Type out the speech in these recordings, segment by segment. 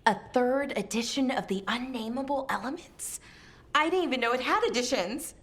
A third edition of the Unnameable Elements? I didn't even know it had editions.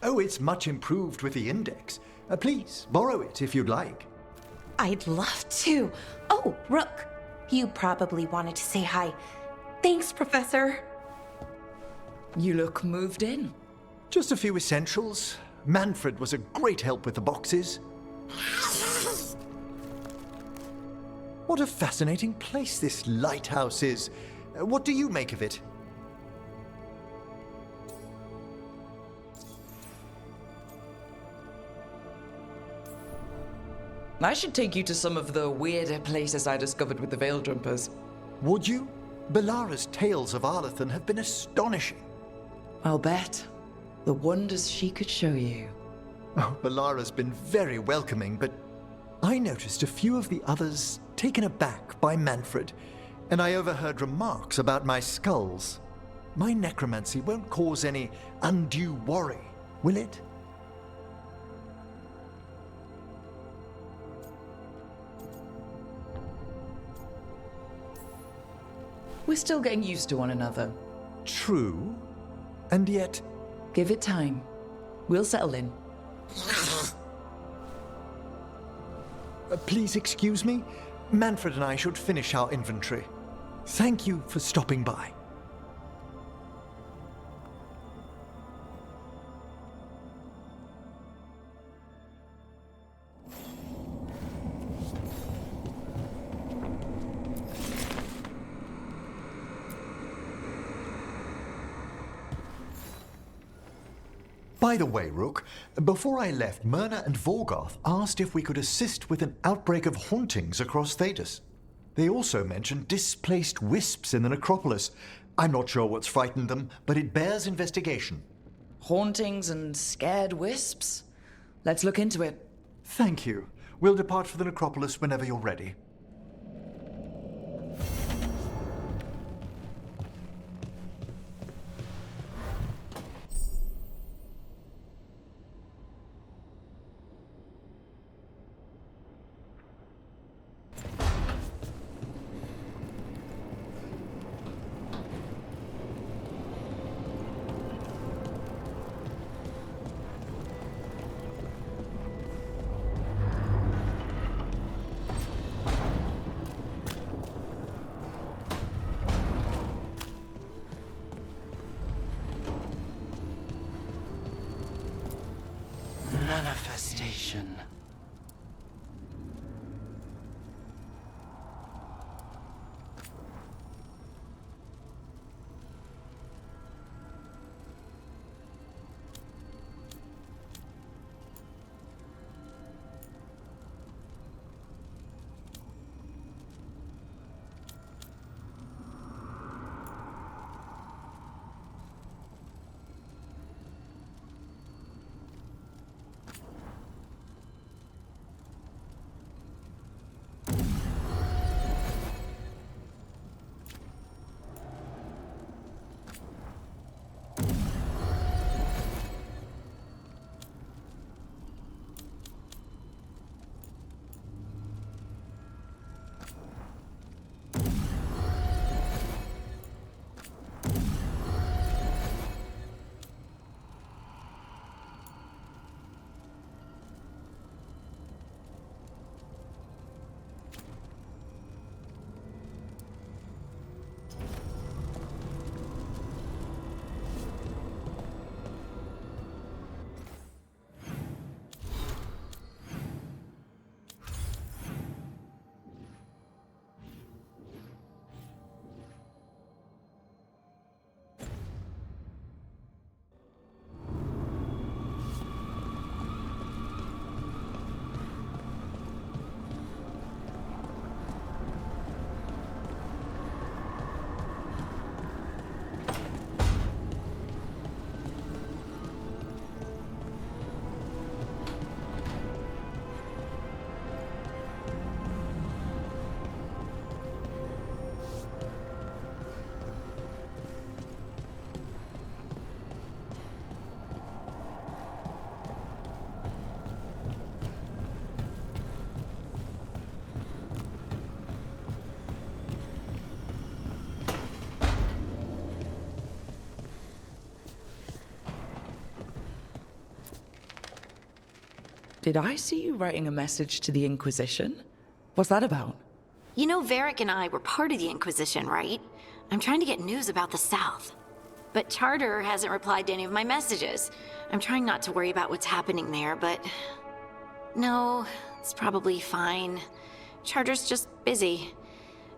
Oh, it's much improved with the index. Please, borrow it if you'd like. I'd love to. Oh, Rook, you probably wanted to say hi. Thanks, Professor. You look moved in. Just a few essentials. Manfred was a great help with the boxes. What a fascinating place this lighthouse is. What do you make of it? I should take you to some of the weirder places I discovered with the veil jumpers. Would you? Belara's tales of Arlathan have been astonishing. I'll bet. The wonders she could show you. Oh, Belara's been very welcoming, but I noticed a few of the others taken aback by Manfred, and I overheard remarks about my skulls. My necromancy won't cause any undue worry, will it? We're still getting used to one another. True, and yet... Give it time. We'll settle in. Please excuse me. Manfred and I should finish our inventory. Thank you for stopping by. By the way, Rook, before I left, Myrna and Vorgoth asked if we could assist with an outbreak of hauntings across Thedas. They also mentioned displaced wisps in the necropolis. I'm not sure what's frightened them, but it bears investigation. Hauntings and scared wisps? Let's look into it. Thank you. We'll depart for the necropolis whenever you're ready. Manifestation. Did I see you writing a message to the Inquisition? What's that about? You know, Varric and I were part of the Inquisition, right? I'm trying to get news about the South. But Charter hasn't replied to any of my messages. I'm trying not to worry about what's happening there, but... No, it's probably fine. Charter's just busy.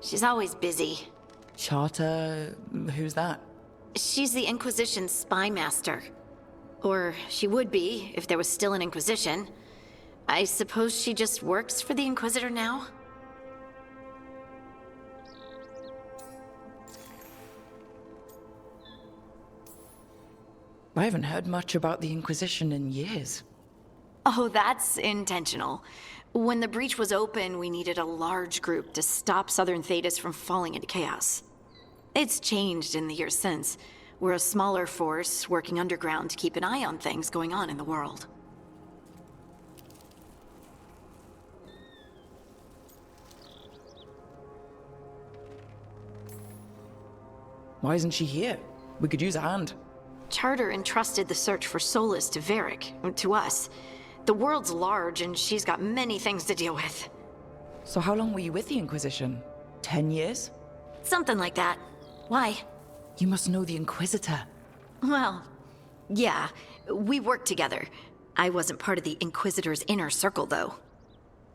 She's always busy. Charter? Who's that? She's the Inquisition's spy master. Or she would be, if there was still an Inquisition. I suppose she just works for the Inquisitor now? I haven't heard much about the Inquisition in years. Oh, that's intentional. When the breach was open, we needed a large group to stop Southern Thedas from falling into chaos. It's changed in the years since. We're a smaller force working underground to keep an eye on things going on in the world. Why isn't she here? We could use a hand. Charter entrusted the search for Solace to Varric, to us. The world's large and she's got many things to deal with. So how long were you with the Inquisition? 10 years? Something like that. Why? You must know the Inquisitor. Well, yeah, we worked together. I wasn't part of the Inquisitor's inner circle, though.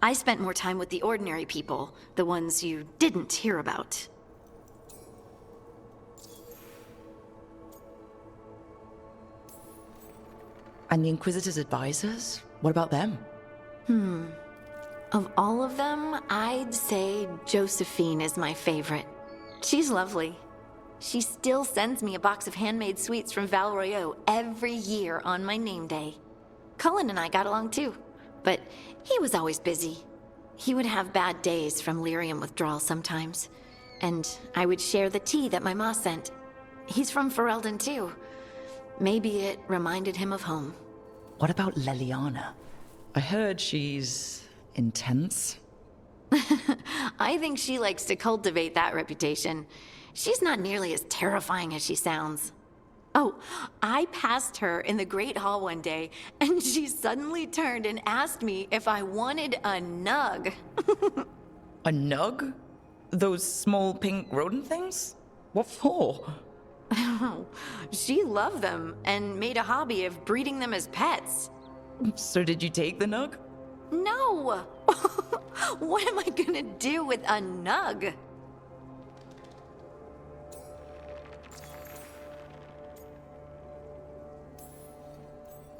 I spent more time with the ordinary people, the ones you didn't hear about. And the Inquisitor's advisors? What about them? Of all of them, I'd say Josephine is my favorite. She's lovely. She still sends me a box of handmade sweets from Val Royeaux every year on my name day. Cullen and I got along too, but he was always busy. He would have bad days from lyrium withdrawal sometimes, and I would share the tea that my ma sent. He's from Ferelden too. Maybe it reminded him of home. What about Leliana? I heard she's intense. I think she likes to cultivate that reputation. She's not nearly as terrifying as she sounds. Oh, I passed her in the Great Hall one day, and she suddenly turned and asked me if I wanted a nug. A nug? Those small pink rodent things? What for? She loved them and made a hobby of breeding them as pets. So did you take the nug? No! What am I gonna do with a nug?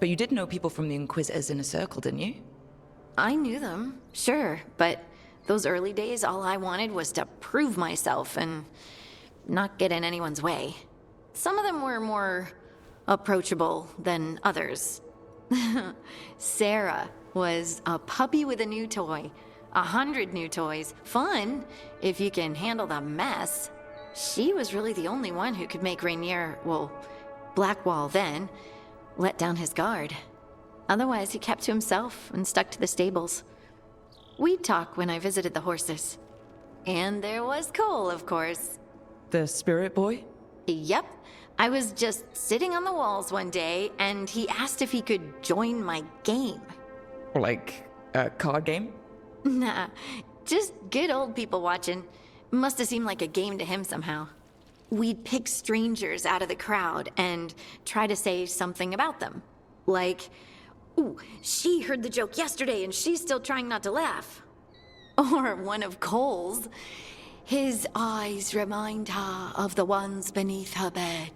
But you did know people from the Inquisitor's inner circle, didn't you? I knew them, sure, but those early days, all I wanted was to prove myself and not get in anyone's way. Some of them were more approachable than others. Sarah was a puppy with a new toy. 100 new toys. Fun, if you can handle the mess. She was really the only one who could make Rainier, well, Blackwall then, let down his guard. Otherwise, he kept to himself and stuck to the stables. We'd talk when I visited the horses. And there was Cole, of course. The spirit boy? Yep. I was just sitting on the walls one day, and he asked if he could join my game. Like a card game? Nah, just good old people watching. Must have seemed like a game to him somehow. We'd pick strangers out of the crowd and try to say something about them. Like, ooh, she heard the joke yesterday and she's still trying not to laugh. Or one of Cole's. His eyes remind her of the ones beneath her bed.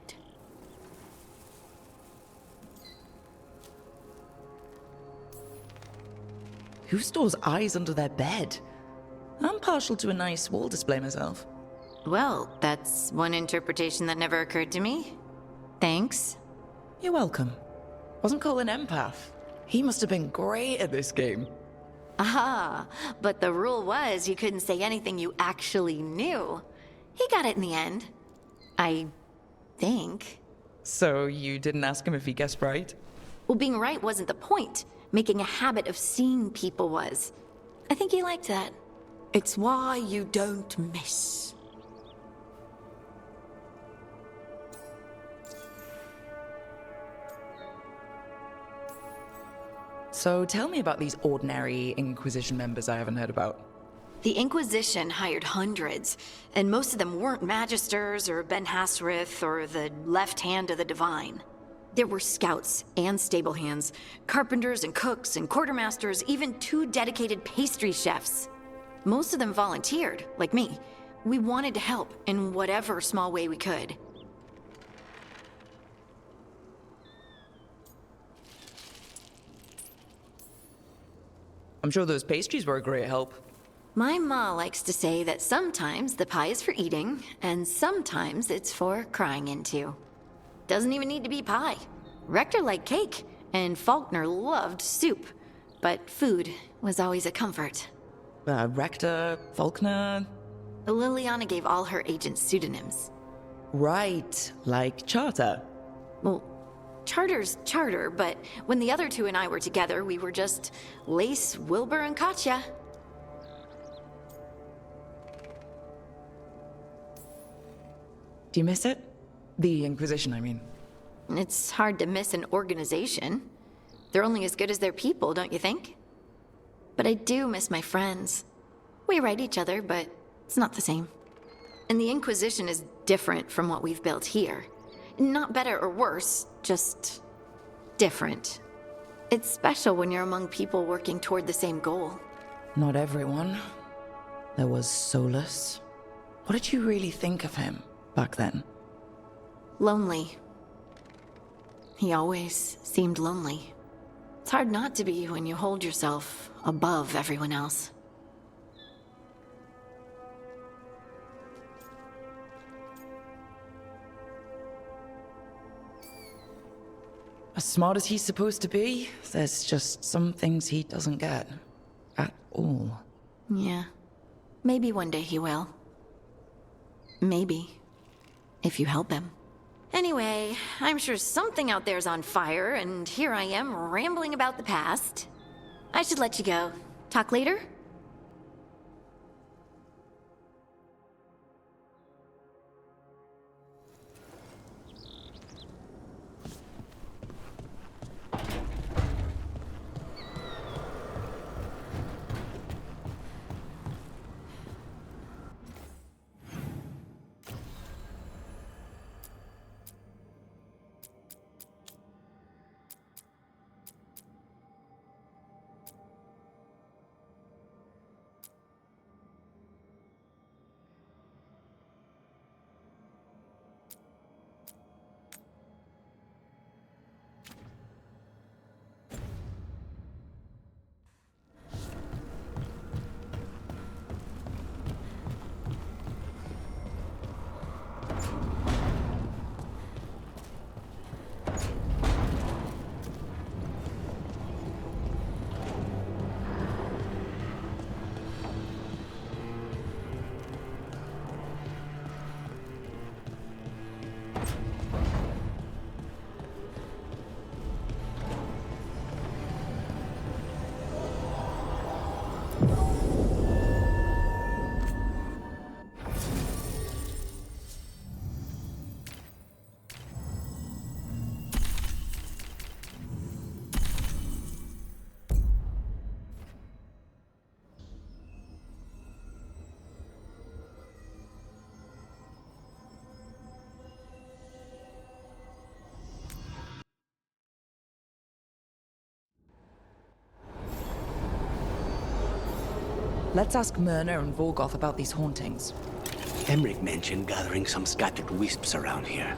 Who stores eyes under their bed? I'm partial to a nice wall display myself. Well, that's one interpretation that never occurred to me. Thanks. You're welcome. Wasn't Cole an empath? He must have been great at this game. Ah, but the rule was you couldn't say anything you actually knew. He got it in the end. I think. So you didn't ask him if he guessed right? Well, being right wasn't the point. Making a habit of seeing people was. I think he liked that. It's why you don't miss. So tell me about these ordinary Inquisition members I haven't heard about. The Inquisition hired hundreds, and most of them weren't Magisters or Ben Hasrith or the left hand of the Divine. There were scouts and stable hands, carpenters and cooks and quartermasters, even 2 dedicated pastry chefs. Most of them volunteered, like me. We wanted to help in whatever small way we could. I'm sure those pastries were a great help. My ma likes to say that sometimes the pie is for eating, and sometimes it's for crying into. Doesn't even need to be pie. Rector liked cake, and Faulkner loved soup. But food was always a comfort. Rector, Faulkner... Liliana gave all her agents pseudonyms. Right, like Charter. Well, Charter's Charter, but when the other 2 and I were together, we were just Lace, Wilbur, and Katya. Do you miss it? The Inquisition, I mean. It's hard to miss an organization. They're only as good as their people, don't you think? But I do miss my friends. We write each other, but it's not the same. And the Inquisition is different from what we've built here. Not better or worse, just different. It's special when you're among people working toward the same goal. Not everyone. There was Solus. What did you really think of him back then? Lonely. He always seemed lonely. It's hard not to be when you hold yourself above everyone else. As smart as he's supposed to be, there's just some things he doesn't get. At all. Yeah. Maybe one day he will. Maybe. If you help him. Anyway, I'm sure something out there's on fire, and here I am rambling about the past. I should let you go. Talk later? Let's ask Myrna and Volgoth about these hauntings. Emmerich mentioned gathering some scattered wisps around here.